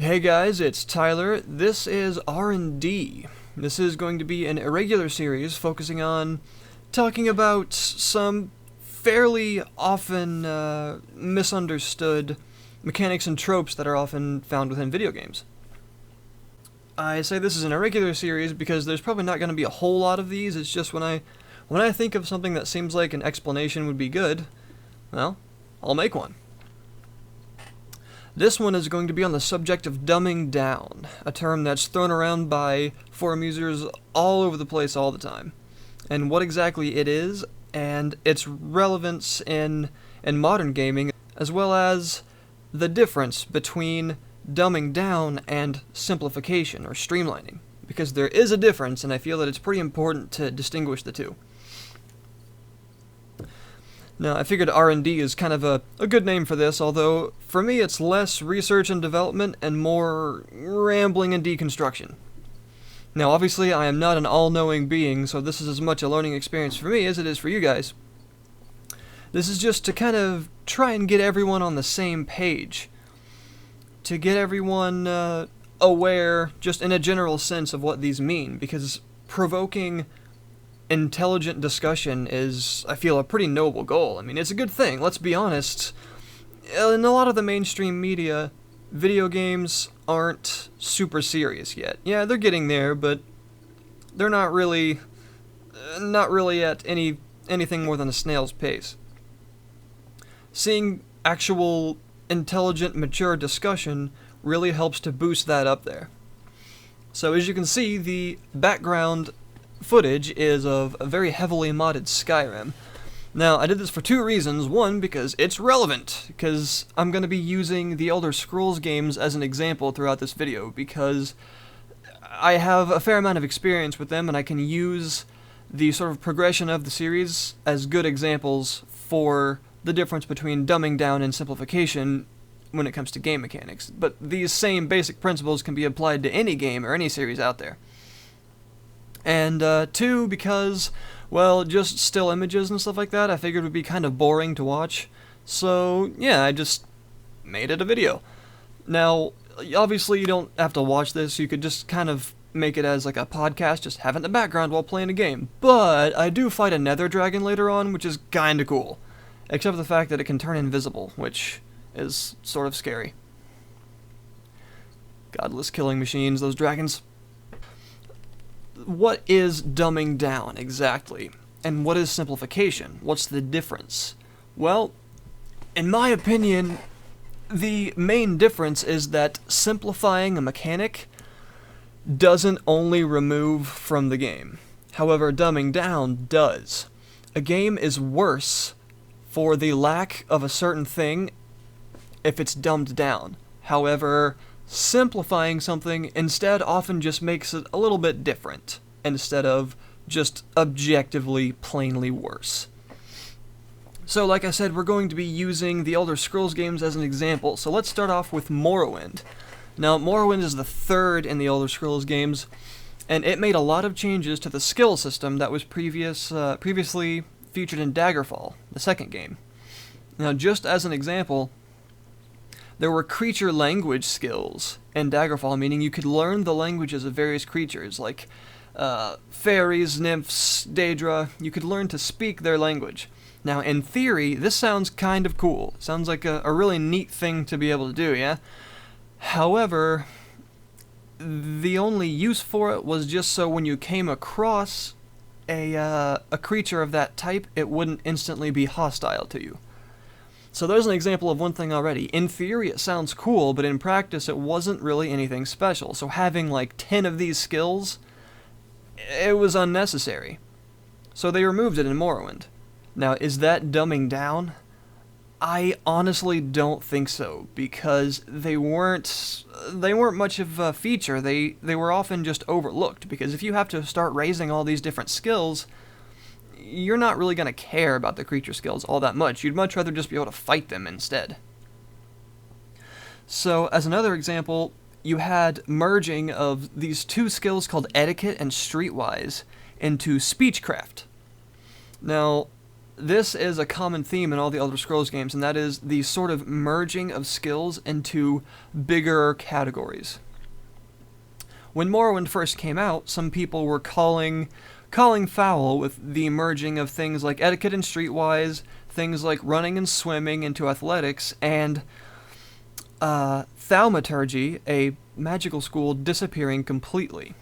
Hey guys, it's Tyler. This is R&D. This is going to be an irregular series focusing on talking about some fairly often misunderstood mechanics and tropes that are often found within video games. I say this is an irregular series because there's probably not going to be a whole lot of these. It's just when I think of something that seems like an explanation would be good, well, I'll make one. This one is going to be on the subject of dumbing down, a term that's thrown around by forum users all over the place all the time, and what exactly it is, and its relevance in modern gaming, as well as the difference between dumbing down and simplification or streamlining, because there is a difference, and I feel that it's pretty important to distinguish the two. Now, I figured R&D is kind of a good name for this, although for me it's less research and development and more rambling and deconstruction. Now, obviously I am not an all-knowing being, so this is as much a learning experience for me as it is for you guys. This is just to kind of try and get everyone on the same page, to get everyone aware, just in a general sense, of what these mean, because provoking intelligent discussion is, I feel, a pretty noble goal. I mean, it's a good thing, let's be honest. In a lot of the mainstream media, video games aren't super serious yet. Yeah, they're getting there, but they're not really at anything more than a snail's pace. Seeing actual intelligent, mature discussion really helps to boost that up there. So as you can see, the background footage is of a very heavily modded Skyrim. Now, I did this for two reasons. One, because it's relevant, because I'm going to be using the Elder Scrolls games as an example throughout this video, because I have a fair amount of experience with them, and I can use the sort of progression of the series as good examples for the difference between dumbing down and simplification when it comes to game mechanics. But these same basic principles can be applied to any game or any series out there. And two, because, well, just still images and stuff like that I figured would be kind of boring to watch. So, yeah, I just made it a video. Now, obviously you don't have to watch this, you could just kind of make it as like a podcast, just have it in the background while playing a game. But I do fight a nether dragon later on, which is kinda cool. Except for the fact that it can turn invisible, which is sort of scary. Godless killing machines, those dragons. What is dumbing down exactly? And what is simplification? What's the difference? Well, in my opinion, the main difference is that simplifying a mechanic doesn't only remove from the game. However, dumbing down does. A game is worse for the lack of a certain thing if it's dumbed down. However, simplifying something instead often just makes it a little bit different, instead of just objectively plainly worse. So like I said, we're going to be using the Elder Scrolls games as an example, so let's start off with Morrowind. Now, Morrowind is the third in the Elder Scrolls games, and it made a lot of changes to the skill system that was previously featured in Daggerfall, the second game. Now, just as an example, there were creature language skills in Daggerfall, meaning you could learn the languages of various creatures, like fairies, nymphs, Daedra. You could learn to speak their language. Now, in theory, this sounds kind of cool. Sounds like a really neat thing to be able to do, yeah? However, the only use for it was just so when you came across a creature of that type, it wouldn't instantly be hostile to you. So there's an example of one thing already. In theory it sounds cool, but in practice it wasn't really anything special. So having like 10 of these skills, it was unnecessary. So they removed it in Morrowind. Now, is that dumbing down? I honestly don't think so, because they weren't much of a feature. They were often just overlooked, because if you have to start raising all these different skills, you're not really going to care about the creature skills all that much. You'd much rather just be able to fight them instead. So, as another example, you had merging of these two skills called Etiquette and Streetwise into Speechcraft. Now, this is a common theme in all the Elder Scrolls games, and that is the sort of merging of skills into bigger categories. When Morrowind first came out, some people were calling foul with the merging of things like etiquette and streetwise, things like running and swimming into athletics, and thaumaturgy, a magical school, disappearing completely.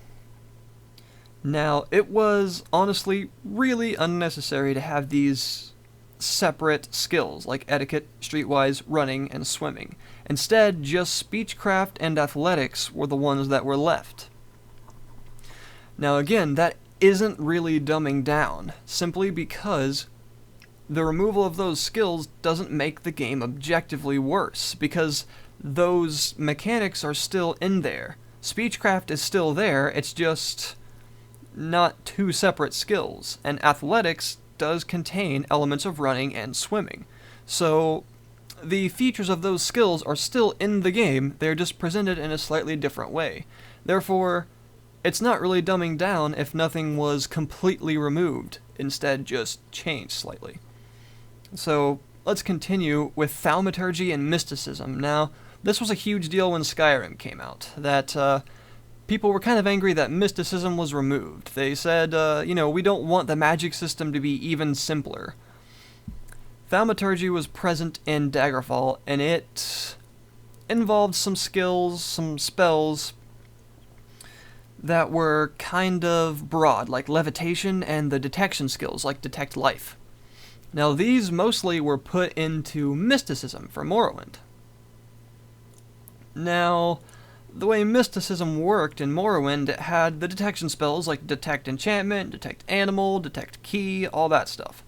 Now, it was honestly really unnecessary to have these separate skills like etiquette, streetwise, running, and swimming. Instead, just speechcraft and athletics were the ones that were left. Now again, that isn't really dumbing down, simply because the removal of those skills doesn't make the game objectively worse, because those mechanics are still in there. Speechcraft is still there, it's just not two separate skills, and athletics does contain elements of running and swimming. So the features of those skills are still in the game, they're just presented in a slightly different way. Therefore, it's not really dumbing down if nothing was completely removed, instead just changed slightly. So let's continue with thaumaturgy and mysticism. Now, this was a huge deal when Skyrim came out, that people were kind of angry that mysticism was removed. They said, we don't want the magic system to be even simpler. Thaumaturgy was present in Daggerfall, and it involved some skills, some spells that were kind of broad, like levitation and the detection skills, like detect life. Now, these mostly were put into mysticism for Morrowind. Now, the way mysticism worked in Morrowind, it had the detection spells like detect enchantment, detect animal, detect key, all that stuff.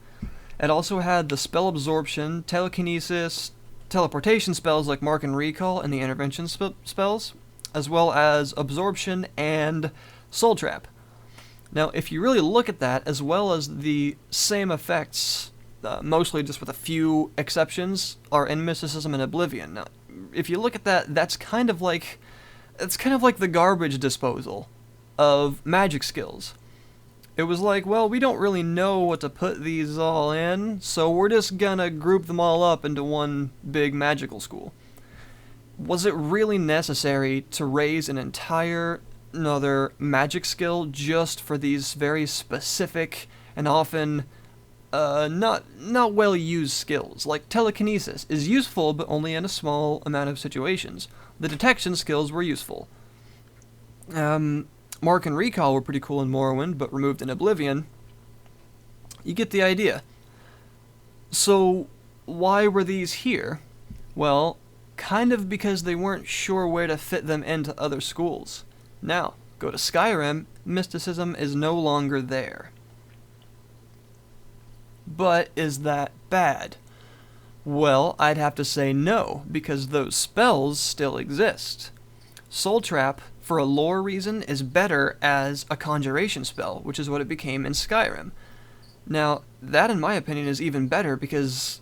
It also had the spell absorption, telekinesis, teleportation spells like mark and recall, and the intervention spells, as well as absorption and soul trap. Now, if you really look at that, as well as the same effects, mostly just with a few exceptions, are in mysticism and oblivion. Now, if you look at that, that's kind of like the garbage disposal of magic skills. It was like, well, we don't really know what to put these all in, so we're just gonna group them all up into one big magical school. Was it really necessary to raise an entire another magic skill just for these very specific and often not well used skills? Like telekinesis is useful, but only in a small amount of situations. The detection skills were useful. Mark and recall were pretty cool in Morrowind, but removed in Oblivion. You get the idea. So why were these here? Well, kind of because they weren't sure where to fit them into other schools. Now, go to Skyrim, mysticism is no longer there. But is that bad? Well, I'd have to say no, because those spells still exist. Soul Trap, for a lore reason, is better as a conjuration spell, which is what it became in Skyrim. Now, that in my opinion is even better because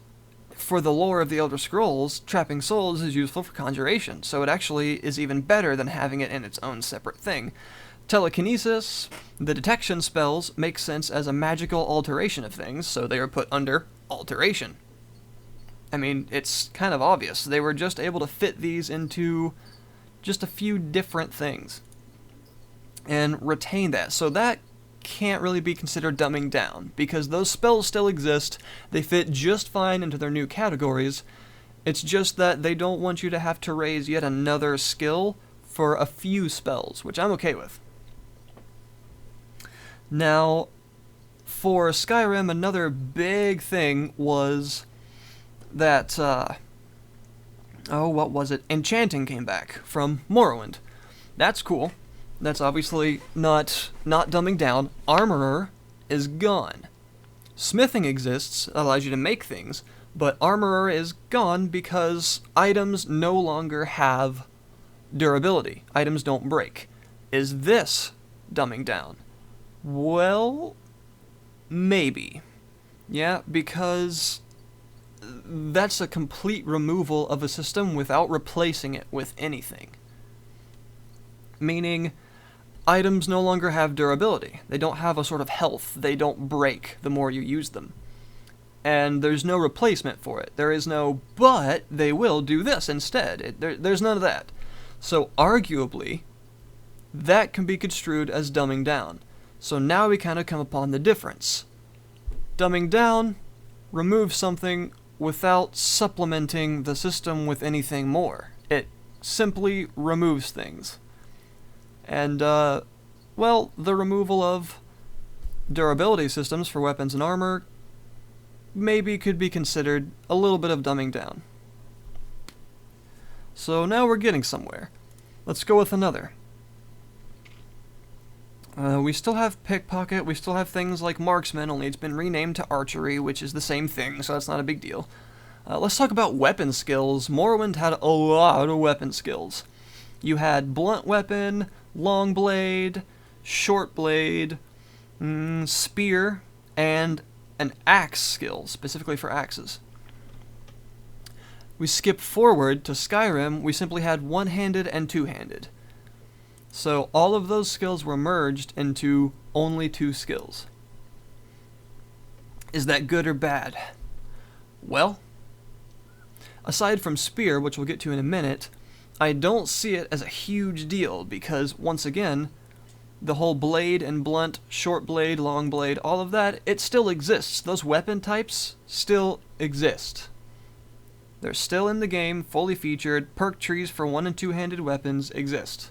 for the lore of the Elder Scrolls, trapping souls is useful for conjuration, so it actually is even better than having it in its own separate thing. Telekinesis, the detection spells, make sense as a magical alteration of things, so they are put under alteration. I mean, it's kind of obvious. They were just able to fit these into just a few different things and retain that. So that can't really be considered dumbing down, because those spells still exist, they fit just fine into their new categories. It's just that they don't want you to have to raise yet another skill for a few spells, which I'm okay with. Now, for Skyrim, another big thing was that, what was it? Enchanting came back from Morrowind. That's cool. That's obviously not dumbing down. Armorer is gone. Smithing exists, that allows you to make things, but Armorer is gone because items no longer have durability. Items don't break. Is this dumbing down? Well, maybe. Yeah, because that's a complete removal of a system without replacing it with anything. Meaning, items no longer have durability. They don't have a sort of health. They don't break the more you use them. and there's no replacement for it. There is no, but they will do this instead. There's none of that. So arguably, that can be construed as dumbing down. So now we kind of come upon the difference. Dumbing down removes something without supplementing the system with anything more. It simply removes things. And, well, the removal of durability systems for weapons and armor maybe could be considered a little bit of dumbing down. So now we're getting somewhere. Let's go with another. We still have pickpocket, we still have things like marksman, only it's been renamed to archery, which is the same thing, so that's not a big deal. Let's talk about weapon skills. Morrowind had a lot of weapon skills. You had blunt weapon, long blade, short blade, spear, and an axe skill, specifically for axes. We skip forward to Skyrim, we simply had one-handed and two-handed. So all of those skills were merged into only 2 skills. Is that good or bad? Well, aside from spear, which we'll get to in a minute, I don't see it as a huge deal because, once again, the whole blade and blunt, short blade, long blade, all of that, it still exists. Those weapon types still exist. They're still in the game, fully featured. Perk trees for one- and two-handed weapons exist.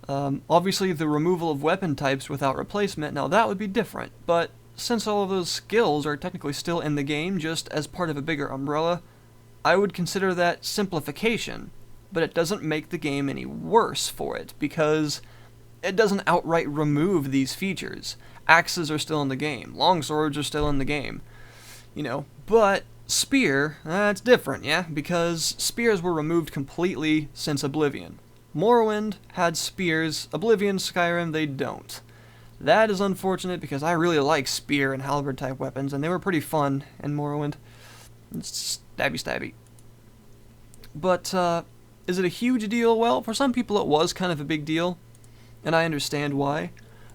Obviously, the removal of weapon types without replacement, now that would be different, but since all of those skills are technically still in the game, just as part of a bigger umbrella, I would consider that simplification, but it doesn't make the game any worse for it, because it doesn't outright remove these features. Axes are still in the game, longswords are still in the game, but spear, that's different, yeah, because spears were removed completely since Oblivion. Morrowind had spears, Oblivion, Skyrim, they don't. That is unfortunate because I really like spear and halberd type weapons, and they were pretty fun in Morrowind. It's stabby stabby. But, is it a huge deal? Well, for some people it was kind of a big deal, and I understand why,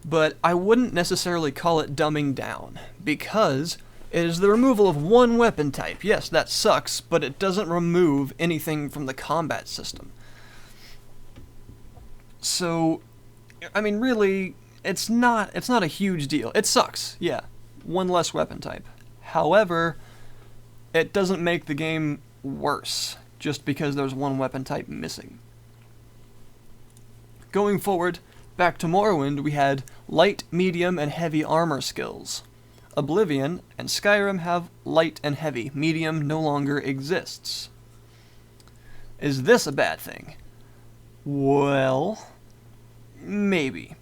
but I wouldn't necessarily call it dumbing down, because it is the removal of one weapon type. Yes, that sucks, but it doesn't remove anything from the combat system. So, I mean, really, it's not a huge deal. It sucks, yeah. One less weapon type. However, it doesn't make the game worse just because there's one weapon type missing. Going forward, back to Morrowind, we had light, medium, and heavy armor skills. Oblivion and Skyrim have light and heavy. Medium no longer exists. Is this a bad thing? Well, maybe.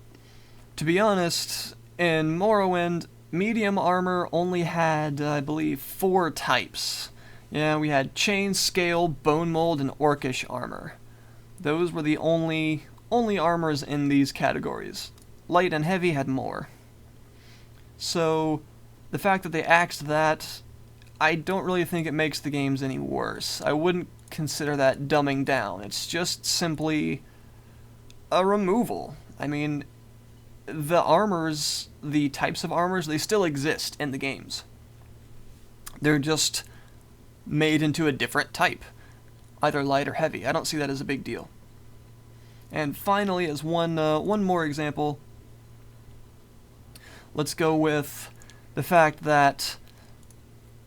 To be honest, in Morrowind, medium armor only had, I believe, 4 types. Yeah, we had chain, scale, bone mold, and orcish armor. Those were the only armors in these categories. Light and heavy had more. So, the fact that they axed that, I don't really think it makes the games any worse. I wouldn't consider that dumbing down. It's just simply a removal. I mean, the armors, the types of armors, they still exist in the games. They're just made into a different type, either light or heavy. I don't see that as a big deal. And finally, as one more example, let's go with the fact that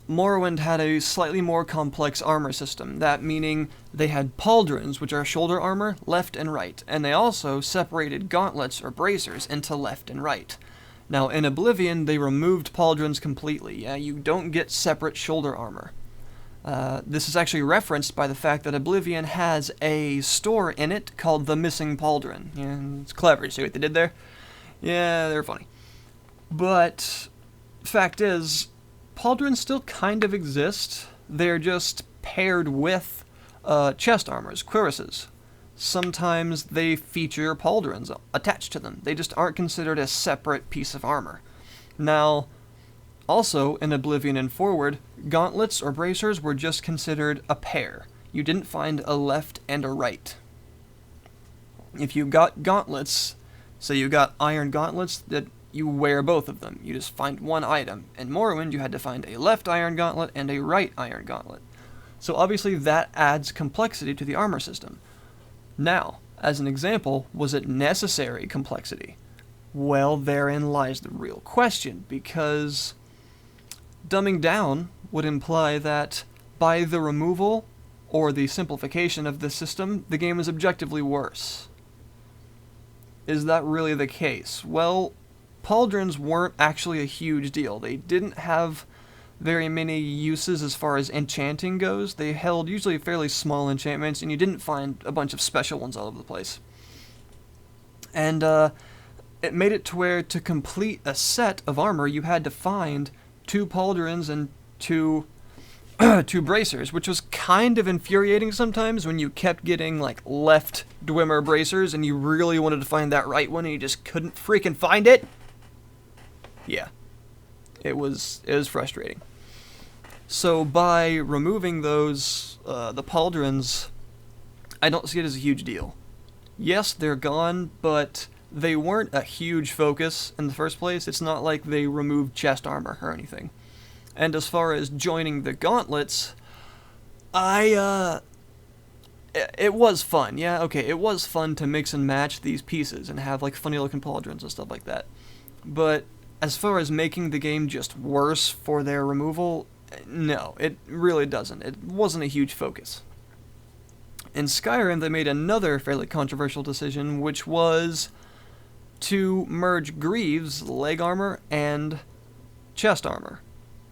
Morrowind had a slightly more complex armor system, that meaning they had pauldrons, which are shoulder armor, left and right, and they also separated gauntlets or bracers into left and right. Now, in Oblivion, they removed pauldrons completely. Yeah, you don't get separate shoulder armor. This is actually referenced by the fact that Oblivion has a store in it called The Missing Pauldron. Yeah, it's clever. See what they did there? Yeah, they're funny. But, fact is, pauldrons still kind of exist. They're just paired with chest armors, cuirasses. Sometimes they feature pauldrons attached to them. They just aren't considered a separate piece of armor. Now, also in Oblivion and Forward, gauntlets or bracers were just considered a pair. You didn't find a left and a right. If you got gauntlets, say you got iron gauntlets that you wear both of them. You just find one item. In Morrowind, you had to find a left iron gauntlet and a right iron gauntlet. So obviously that adds complexity to the armor system. Now, as an example, was it necessary complexity? Well, therein lies the real question, because dumbing down would imply that by the removal or the simplification of this system, the game is objectively worse. Is that really the case? Well, pauldrons weren't actually a huge deal. They didn't have very many uses as far as enchanting goes. They held usually fairly small enchantments, and you didn't find a bunch of special ones all over the place. And it made it to where to complete a set of armor, you had to find 2 pauldrons and 2 bracers, which was kind of infuriating sometimes when you kept getting like left Dwemer bracers and you really wanted to find that right one and you just couldn't freaking find it. Yeah, it was frustrating. So by removing those the pauldrons, I don't see it as a huge deal. Yes, they're gone, but they weren't a huge focus in the first place. It's not like they removed chest armor or anything. And as far as joining the gauntlets, it was fun. Yeah, okay, it was fun to mix and match these pieces and have like funny looking pauldrons and stuff like that. But as far as making the game just worse for their removal, no, it really doesn't. It wasn't a huge focus. In Skyrim, they made another fairly controversial decision, which was to merge Greaves, leg armor, and chest armor.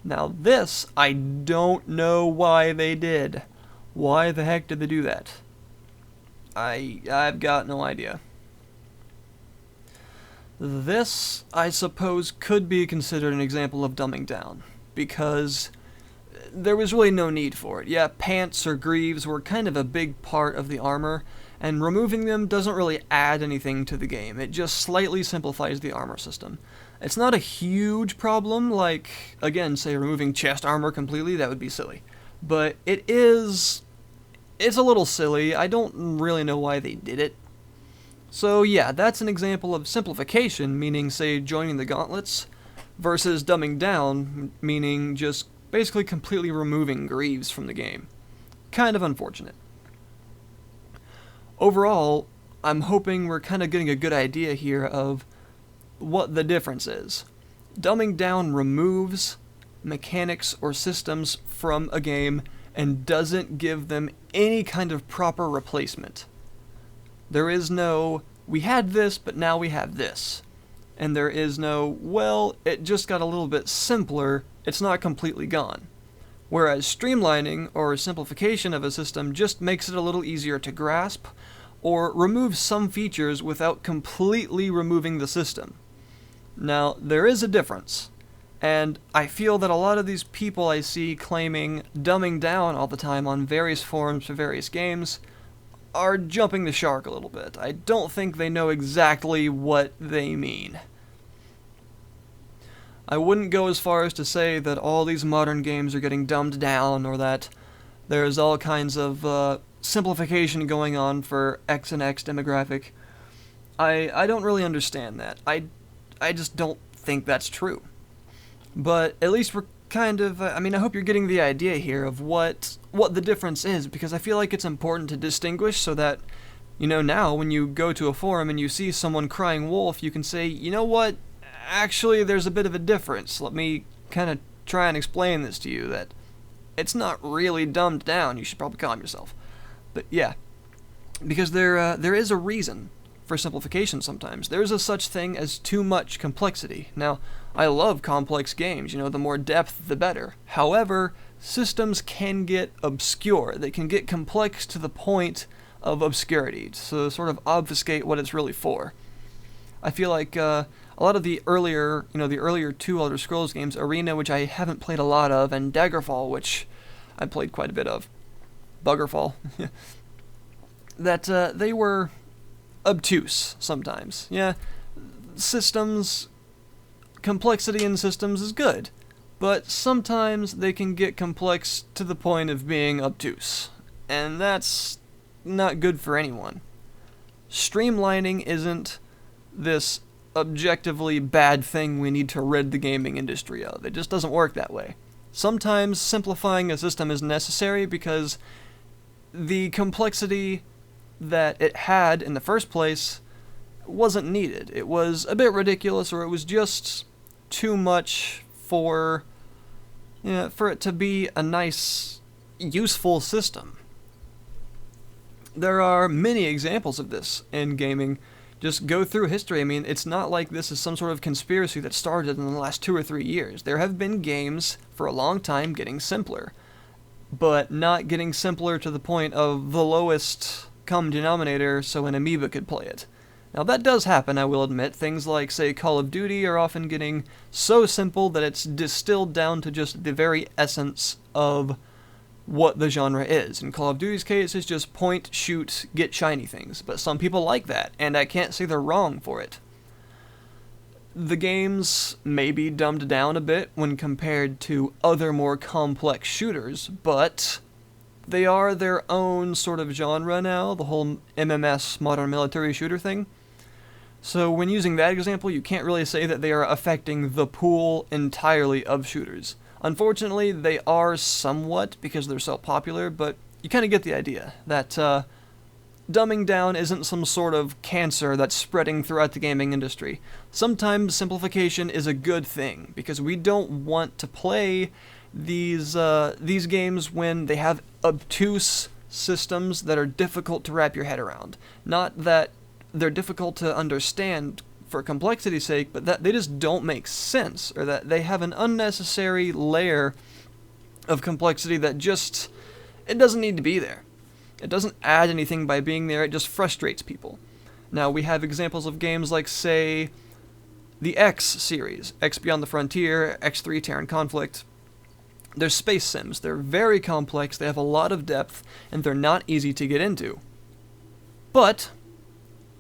Now this, I don't know why they did. Why the heck did they do that? I've got no idea. This, I suppose, could be considered an example of dumbing down, because there was really no need for it. Yeah, pants or greaves were kind of a big part of the armor, and removing them doesn't really add anything to the game. It just slightly simplifies the armor system. It's not a huge problem, like, again, say removing chest armor completely, that would be silly. But it's a little silly. I don't really know why they did it. So yeah, that's an example of simplification, meaning, say, joining the gauntlets, versus dumbing down, meaning just basically completely removing Greaves from the game. Kind of unfortunate. Overall, I'm hoping we're kind of getting a good idea here of what the difference is. Dumbing down removes mechanics or systems from a game and doesn't give them any kind of proper replacement. There is no, we had this, but now we have this. And there is no, well, it just got a little bit simpler, it's not completely gone. Whereas streamlining or simplification of a system just makes it a little easier to grasp, or removes some features without completely removing the system. Now, there is a difference, and I feel that a lot of these people I see claiming dumbing down all the time on various forums for various games are jumping the shark a little bit. I don't think they know exactly what they mean. I wouldn't go as far as to say that all these modern games are getting dumbed down, or that there's all kinds of simplification going on for X and X demographic. I don't really understand that. I just don't think that's true. But at least we're kind of, I hope you're getting the idea here of what the difference is, because I feel like it's important to distinguish so that, now when you go to a forum and you see someone crying wolf, you can say, you know what, actually there's a bit of a difference. Let me kind of try and explain this to you, that it's not really dumbed down. You should probably calm yourself. But yeah, because there is a reason for simplification sometimes. There's a such thing as too much complexity. Now, I love complex games, the more depth the better. However, systems can get obscure. They can get complex to the point of obscurity, to sort of obfuscate what it's really for. I feel like a lot of the earlier 2 Elder Scrolls games, Arena, which I haven't played a lot of, and Daggerfall, which I played quite a bit of, Buggerfall, that they were obtuse sometimes. Yeah, complexity in systems is good, but sometimes they can get complex to the point of being obtuse, and that's not good for anyone. Streamlining isn't this objectively bad thing we need to rid the gaming industry of. It just doesn't work that way. Sometimes simplifying a system is necessary because the complexity that it had in the first place wasn't needed. It was a bit ridiculous, or it was just too much for it to be a nice, useful system. There are many examples of this in gaming. Just go through history. I mean, it's not like this is some sort of conspiracy that started in the last 2 or 3 years. There have been games for a long time getting simpler, but not getting simpler to the point of the lowest common denominator so an amoeba could play it. Now that does happen, I will admit. Things like, say, Call of Duty are often getting so simple that it's distilled down to just the very essence of what the genre is. In Call of Duty's case, it's just point, shoot, get shiny things. But some people like that, and I can't say they're wrong for it. The games may be dumbed down a bit when compared to other more complex shooters, but they are their own sort of genre now, the whole MMS, modern military shooter thing. So when using that example, you can't really say that they are affecting the pool entirely of shooters. Unfortunately, they are somewhat because they're so popular, but you kind of get the idea that dumbing down isn't some sort of cancer that's spreading throughout the gaming industry. Sometimes simplification is a good thing, because we don't want to play these games when they have obtuse systems that are difficult to wrap your head around. Not that they're difficult to understand for complexity's sake, but that they just don't make sense, or that they have an unnecessary layer of complexity that just, it doesn't need to be there. It doesn't add anything by being there, it just frustrates people. Now, we have examples of games like, say, the X series, X Beyond the Frontier, X3 Terran Conflict. They're space sims. They're very complex, they have a lot of depth, and they're not easy to get into. But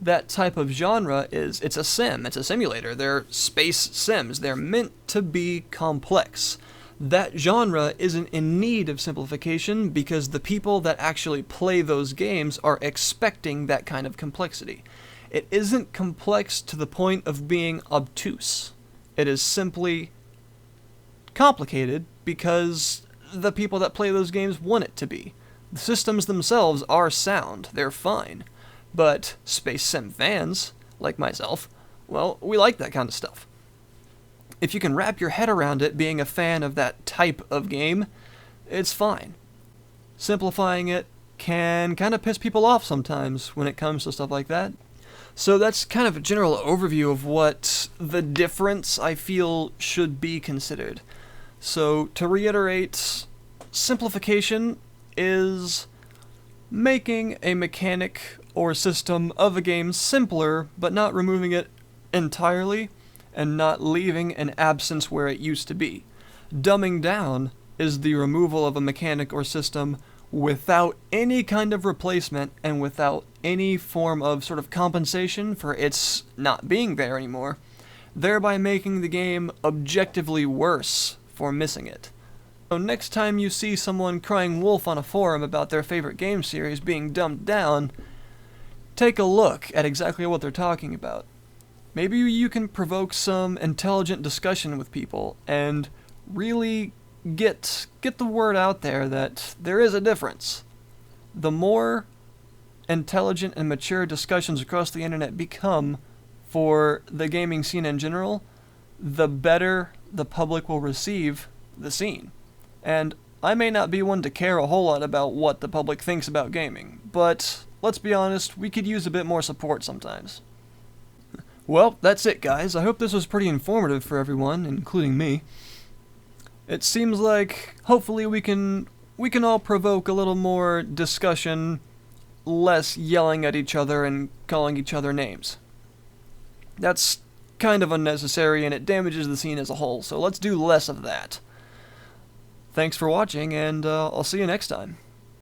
that type of genre it's a sim, it's a simulator. They're space sims. They're meant to be complex. That genre isn't in need of simplification because the people that actually play those games are expecting that kind of complexity. It isn't complex to the point of being obtuse. It is simply complicated because the people that play those games want it to be. The systems themselves are sound, they're fine. But space sim fans, like myself, well, we like that kind of stuff. If you can wrap your head around it being a fan of that type of game, it's fine. Simplifying it can kind of piss people off sometimes when it comes to stuff like that. So that's kind of a general overview of what the difference I feel should be considered. So to reiterate, simplification is making a mechanic or system of a game simpler, but not removing it entirely, and not leaving an absence where it used to be. Dumbing down is the removal of a mechanic or system without any kind of replacement and without any form of sort of compensation for its not being there anymore, thereby making the game objectively worse for missing it. So next time you see someone crying wolf on a forum about their favorite game series being dumbed down, take a look at exactly what they're talking about. Maybe you can provoke some intelligent discussion with people and really get the word out there that there is a difference. The more intelligent and mature discussions across the internet become for the gaming scene in general, the better the public will receive the scene. And I may not be one to care a whole lot about what the public thinks about gaming, but let's be honest, we could use a bit more support sometimes. Well, that's it, guys. I hope this was pretty informative for everyone, including me. It seems like hopefully we can all provoke a little more discussion, less yelling at each other and calling each other names. That's kind of unnecessary and it damages the scene as a whole, so let's do less of that. Thanks for watching, and I'll see you next time.